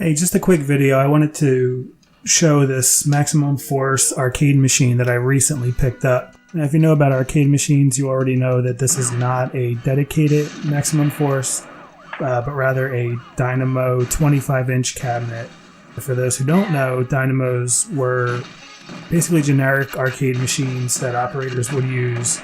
Hey, just a quick video. I wanted to show this Maximum Force arcade machine that I recently picked up. Now, if you know about arcade machines, you already know that this is not a dedicated Maximum Force, but rather a Dynamo 25-inch cabinet. For those who don't know, Dynamos were basically generic arcade machines that operators would use,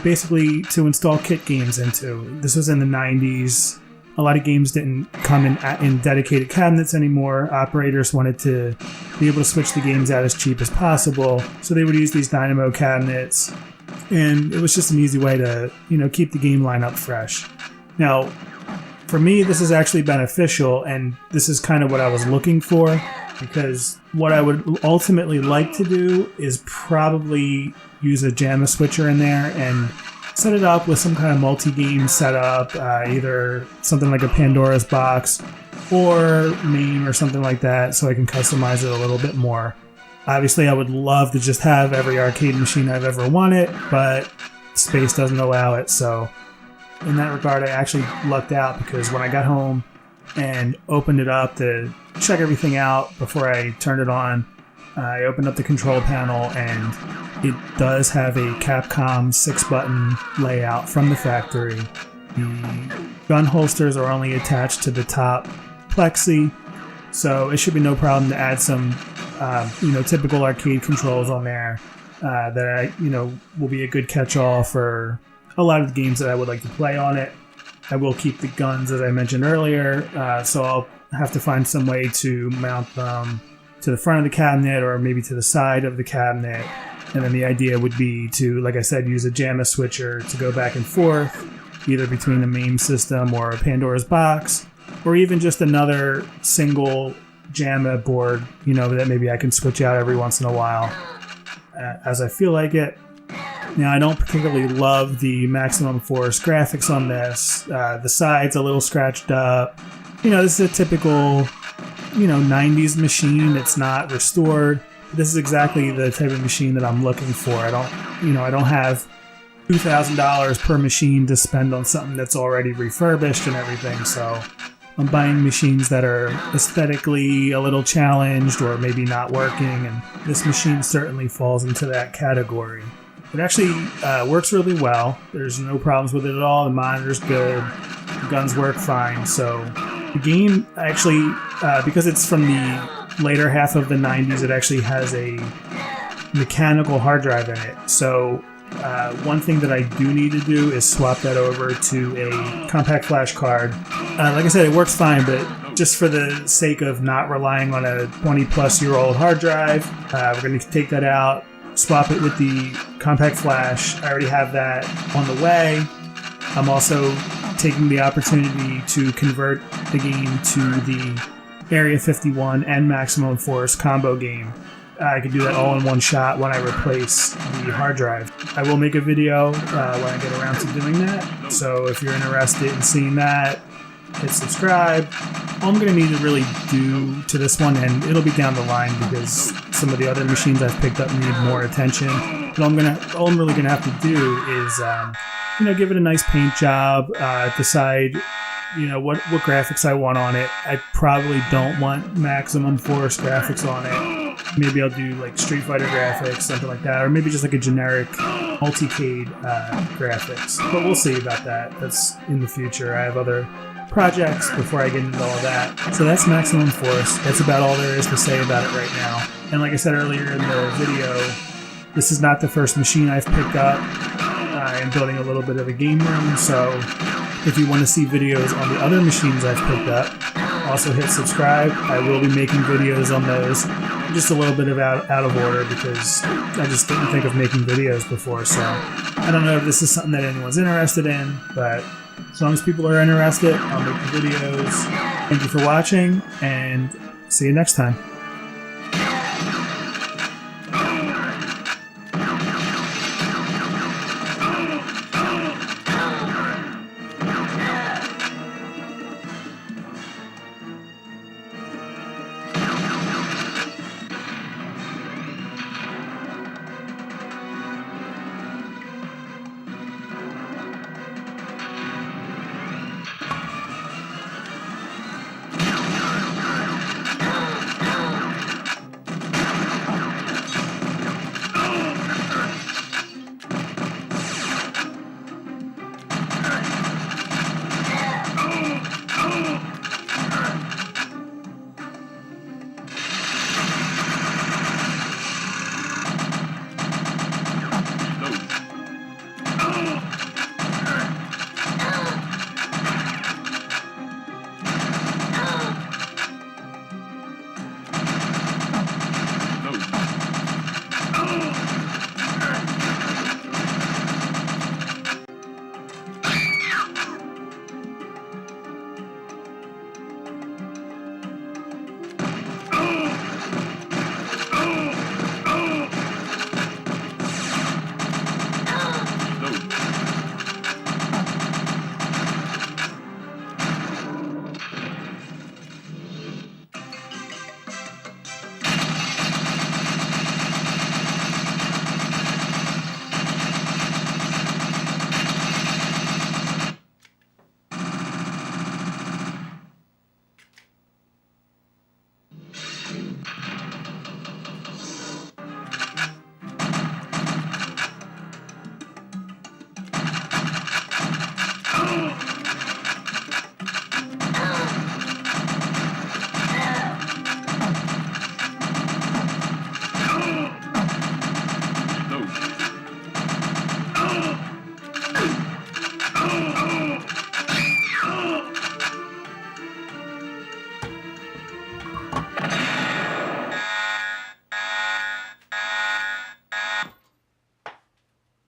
basically to install kit games into. This was in the 90s. A lot of games didn't come in dedicated cabinets anymore. Operators wanted to be able to switch the games out as cheap as possible, so they would use these Dynamo cabinets, and it was just an easy way to, keep the game lineup fresh. Now, for me, this is actually beneficial, and this is kind of what I was looking for, because what I would ultimately like to do is probably use a JAMA switcher in there and set it up with some kind of multi-game setup, either something like a Pandora's box or MAME or something like that, so I can customize it a little bit more. Obviously, I would love to just have every arcade machine I've ever wanted, but space doesn't allow it, so in that regard, I actually lucked out, because when I got home and opened it up to check everything out before I turned it on, I opened up the control panel, and it does have a Capcom 6-button layout from the factory. The gun holsters are only attached to the top plexi, so it should be no problem to add some, typical arcade controls on there that will be a good catch-all for a lot of the games that I would like to play on it. I will keep the guns, as I mentioned earlier, so I'll have to find some way to mount them to the front of the cabinet or maybe to the side of the cabinet. And then the idea would be to, like I said, use a JAMA switcher to go back and forth, either between a MAME system or a Pandora's box, or even just another single JAMA board, that maybe I can switch out every once in a while as I feel like it. Now, I don't particularly love the Maximum Force graphics on this. The side's a little scratched up. This is a typical, 90s machine. It's not restored. This is exactly the type of machine that I'm looking for. I don't have $2,000 per machine to spend on something that's already refurbished and everything. So I'm buying machines that are aesthetically a little challenged or maybe not working, and this machine certainly falls into that category. It actually works really well. There's no problems with it at all. The monitor's good. The guns work fine. So the game actually, because it's from the later half of the 90s, it actually has a mechanical hard drive in it. So one thing that I do need to do is swap that over to a compact flash card. Like I said, it works fine, but just for the sake of not relying on a 20-plus-year-old hard drive, we're going to take that out, swap it with the compact flash. I already have that on the way. I'm also taking the opportunity to convert the game to the Area 51 and Maximum Force combo game. I can do that all in one shot when I replace the hard drive. I will make a video when I get around to doing that, so if you're interested in seeing that, hit subscribe. All I'm going to need to really do to this one, and it'll be down the line because some of the other machines I've picked up need more attention, but all I'm really going to have to do is give it a nice paint job, decide what graphics I want on it. I probably don't want Maximum Force graphics on it. Maybe I'll do like Street Fighter graphics, something like that, or maybe just like a generic multicade graphics. But we'll see about that. That's in the future. I have other projects before I get into all of that. So that's Maximum Force. That's about all there is to say about it right now. And like I said earlier in the video, this is not the first machine I've picked up. I am building a little bit of a game room, so if you want to see videos on the other machines I've picked up, also hit subscribe. I will be making videos on those, just a little bit of out of order because I just didn't think of making videos before, so I don't know if this is something that anyone's interested in, but as long as people are interested, I'll make the videos. Thank you for watching, and see you next time.